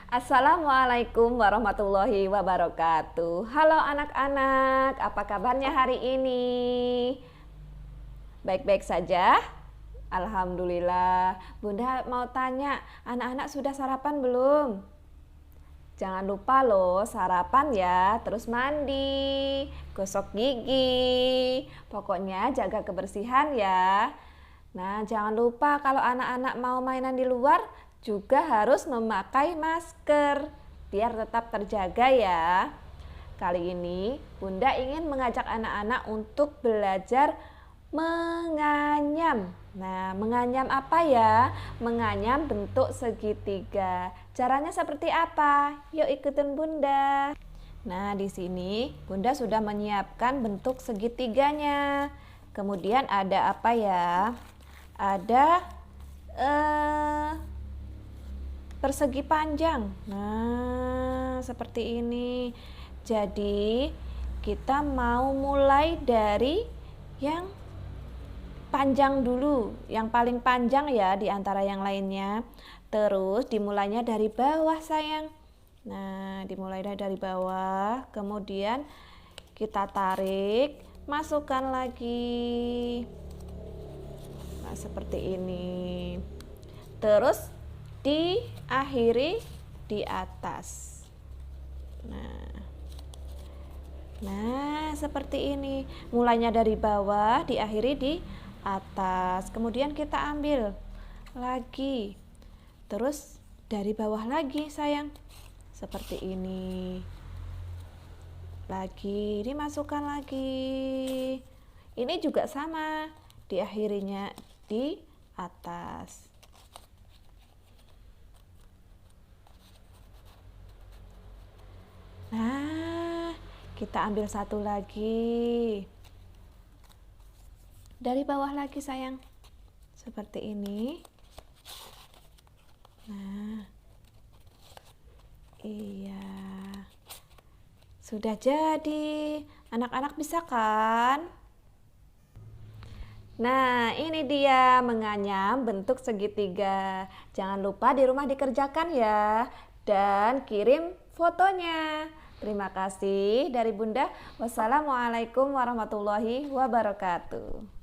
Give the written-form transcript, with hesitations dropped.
Assalamualaikum warahmatullahi wabarakatuh. Halo anak-anak, apa kabarnya hari ini? Baik-baik saja? Alhamdulillah. Bunda mau tanya, anak-anak sudah sarapan belum? Jangan lupa loh sarapan ya, terus mandi, gosok gigi, pokoknya jaga kebersihan ya. Nah, jangan lupa kalau anak-anak mau mainan di luar juga harus memakai masker biar tetap terjaga ya. Kali ini Bunda ingin mengajak anak-anak untuk belajar menganyam. Nah, menganyam apa ya? Menganyam bentuk segitiga. Caranya seperti apa? Yuk ikutin Bunda. Nah, di sini Bunda sudah menyiapkan bentuk segitiganya. Kemudian ada apa ya? Ada persegi panjang. Nah, seperti ini. Jadi, kita mau mulai dari yang panjang dulu, yang paling panjang ya di antara yang lainnya. Terus dimulainya dari bawah sayang. Nah, dimulai dari bawah, kemudian kita tarik, masukkan lagi. Nah, seperti ini. Terus diakhiri di atas. Nah, seperti ini. Mulainya dari bawah, diakhiri di atas. Kemudian kita ambil lagi. Terus dari bawah lagi, sayang. Seperti ini. Lagi, dimasukkan lagi. Ini juga sama. Diakhirinya di atas. Nah, kita ambil satu lagi. Dari bawah lagi sayang. Seperti ini. Nah. Iya. Sudah jadi. Anak-anak bisa kan? Nah, ini dia menganyam bentuk segitiga. Jangan lupa di rumah dikerjakan ya. Dan kirim fotonya. Terima kasih dari Bunda. Wassalamualaikum warahmatullahi wabarakatuh.